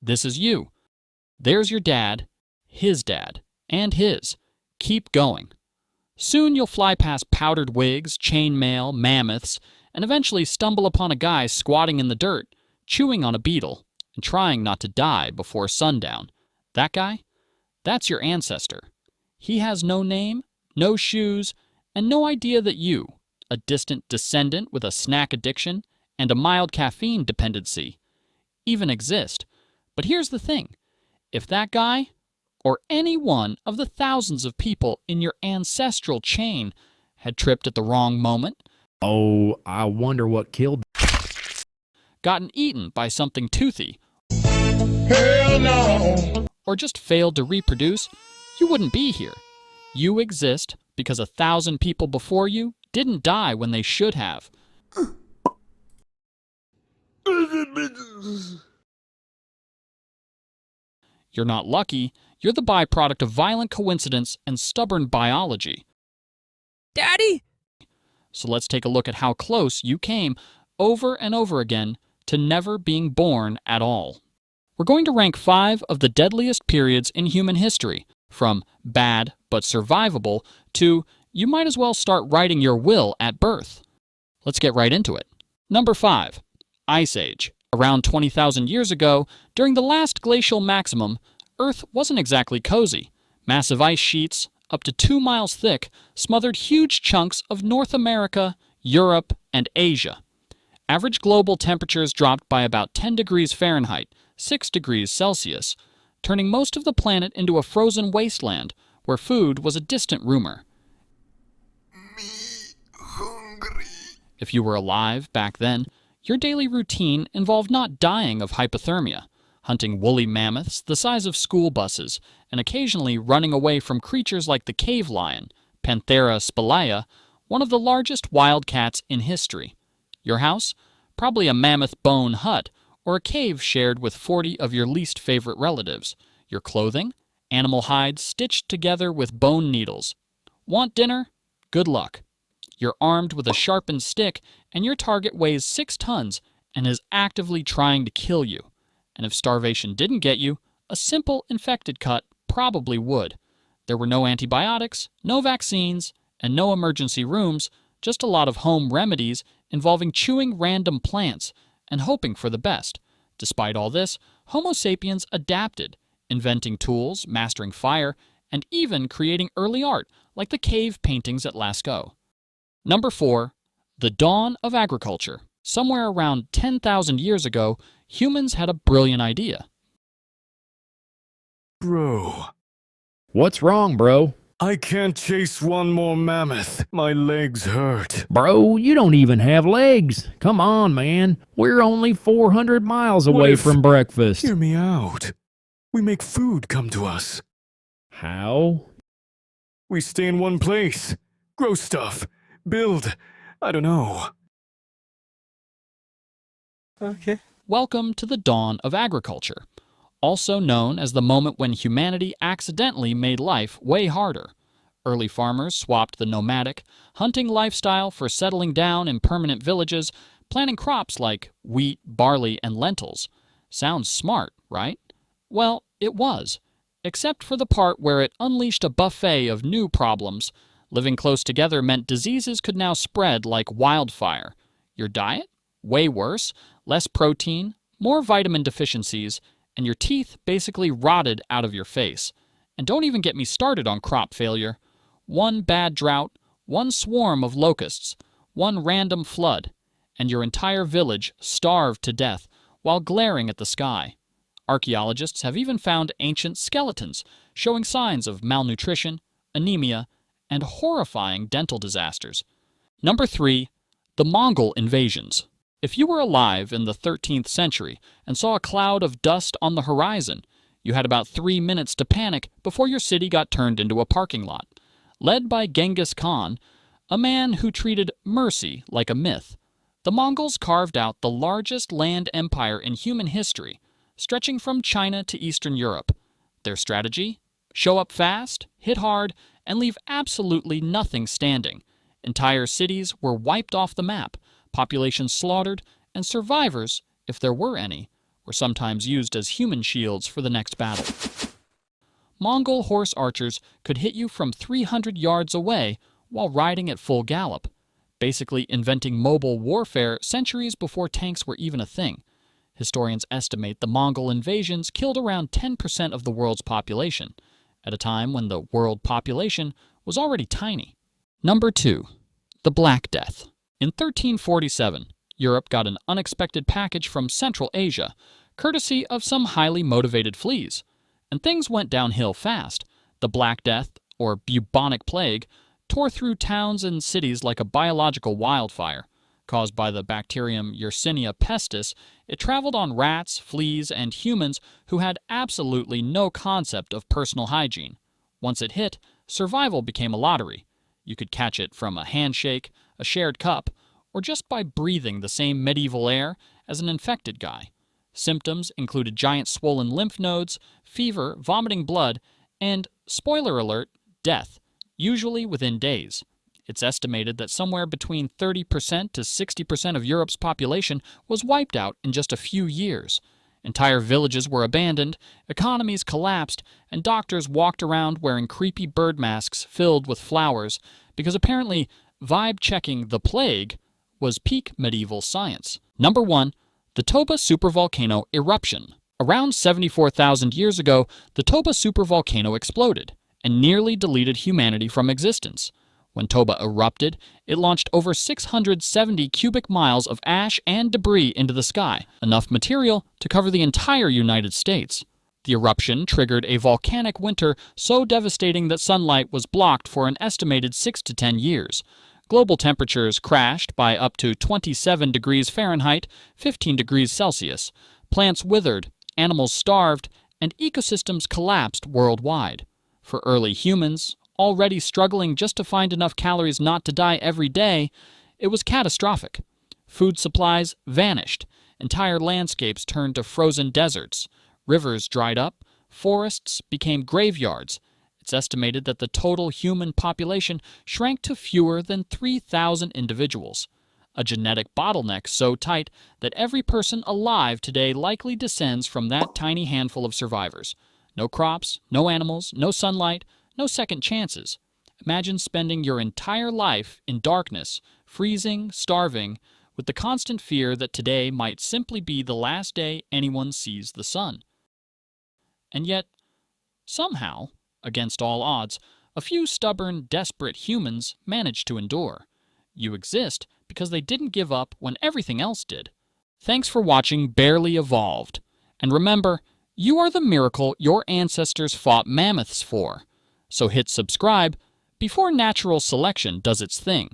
This is you. There's your dad, his dad, and his. Keep going. Soon you'll fly past powdered wigs, chainmail, mammoths, and eventually stumble upon a guy squatting in the dirt, chewing on a beetle, and trying not to die before sundown. That guy? That's your ancestor. He has no name, no shoes, and no idea that you, a distant descendant with a snack addiction and a mild caffeine dependency, even exist. But here's the thing. If that guy, or any one of the thousands of people in your ancestral chain, had tripped at the wrong moment, Oh, I wonder what killed. gotten eaten by something toothy, Hell no! or just failed to reproduce, you wouldn't be here. You exist because 1,000 people before you didn't die when they should have. You're not lucky. You're the byproduct of violent coincidence and stubborn biology. Daddy? So let's take a look at how close you came over and over again to never being born at all. We're going to rank 5 of the deadliest periods in human history, from bad but survivable to you might as well start writing your will at birth. Let's get right into it. Number 5. Ice Age. Around 20,000 years ago, during the last glacial maximum, Earth wasn't exactly cozy. Massive ice sheets, up to 2 miles thick, smothered huge chunks of North America, Europe, and Asia. Average global temperatures dropped by about 10 degrees Fahrenheit, 6 degrees Celsius, turning most of the planet into a frozen wasteland where food was a distant rumor. If you were alive back then, your daily routine involved not dying of hypothermia, hunting woolly mammoths the size of school buses, and occasionally running away from creatures like the cave lion, Panthera spelaea, one of the largest wild cats in history. Your house? Probably a mammoth bone hut, or a cave shared with 40 of your least favorite relatives. Your clothing? Animal hides stitched together with bone needles. Want dinner? Good luck. You're armed with a sharpened stick, and your target weighs 6 tons and is actively trying to kill you. And if starvation didn't get you, a simple infected cut probably would. There were no antibiotics, no vaccines, and no emergency rooms, just a lot of home remedies involving chewing random plants and hoping for the best. Despite all this, Homo sapiens adapted, inventing tools, mastering fire, and even creating early art like the cave paintings at Lascaux. Number 4. The dawn of agriculture. Somewhere around 10,000 years ago, humans had a brilliant idea. Bro, What's wrong, bro? I can't chase one more mammoth. My legs hurt. Bro, you don't even have legs. Come on, man. We're only 400 miles What away if- from breakfast. Hear me out. We make food come to us. How? We stay in one place. Grow stuff. Build. I don't know. Okay. Welcome to the dawn of agriculture, also known as the moment when humanity accidentally made life way harder. Early farmers swapped the nomadic, hunting lifestyle for settling down in permanent villages, planting crops like wheat, barley, and lentils. Sounds smart, right? Well, it was, except for the part where it unleashed a buffet of new problems. Living close together meant diseases could now spread like wildfire. Your diet? Way worse. Less protein, more vitamin deficiencies, and your teeth basically rotted out of your face. And don't even get me started on crop failure. One bad drought, one swarm of locusts, one random flood, and your entire village starved to death while glaring at the sky. Archaeologists have even found ancient skeletons showing signs of malnutrition, anemia, and horrifying dental disasters. Number 3. The Mongol Invasions. If you were alive in the 13th century and saw a cloud of dust on the horizon, you had about 3 minutes to panic before your city got turned into a parking lot. Led by Genghis Khan, a man who treated mercy like a myth, the Mongols carved out the largest land empire in human history, stretching from China to Eastern Europe. Their strategy? Show up fast, hit hard, and leave absolutely nothing standing. Entire cities were wiped off the map, populations slaughtered, and survivors, if there were any, were sometimes used as human shields for the next battle. Mongol horse archers could hit you from 300 yards away while riding at full gallop, basically inventing mobile warfare centuries before tanks were even a thing. Historians estimate the Mongol invasions killed around 10% of the world's population, at a time when the world population was already tiny. Number 2. The Black Death. In 1347, Europe got an unexpected package from Central Asia, courtesy of some highly motivated fleas. And things went downhill fast. The Black Death, or bubonic plague, tore through towns and cities like a biological wildfire. Caused by the bacterium Yersinia pestis, it traveled on rats, fleas, and humans who had absolutely no concept of personal hygiene. Once it hit, survival became a lottery. You could catch it from a handshake, a shared cup, or just by breathing the same medieval air as an infected guy. Symptoms included giant swollen lymph nodes, fever, vomiting blood, and, spoiler alert, death, usually within days. It's estimated that somewhere between 30% to 60% of Europe's population was wiped out in just a few years. Entire villages were abandoned, economies collapsed, and doctors walked around wearing creepy bird masks filled with flowers because apparently vibe-checking the plague was peak medieval science. Number 1. The Toba supervolcano eruption. Around 74,000 years ago, the Toba supervolcano exploded and nearly deleted humanity from existence. When Toba erupted, it launched over 670 cubic miles of ash and debris into the sky, enough material to cover the entire United States. The eruption triggered a volcanic winter so devastating that sunlight was blocked for an estimated 6 to 10 years. Global temperatures crashed by up to 27 degrees Fahrenheit, 15 degrees Celsius. Plants withered, animals starved, and ecosystems collapsed worldwide. For early humans, already struggling just to find enough calories not to die every day, it was catastrophic. Food supplies vanished, entire landscapes turned to frozen deserts, rivers dried up, forests became graveyards. It's estimated that the total human population shrank to fewer than 3,000 individuals, a genetic bottleneck so tight that every person alive today likely descends from that tiny handful of survivors. No crops, no animals, no sunlight, no second chances. Imagine spending your entire life in darkness, freezing, starving, with the constant fear that today might simply be the last day anyone sees the sun. And yet, somehow, against all odds, a few stubborn, desperate humans managed to endure. You exist because they didn't give up when everything else did. Thanks for watching Barely Evolved. And remember, you are the miracle your ancestors fought mammoths for. So hit subscribe before natural selection does its thing.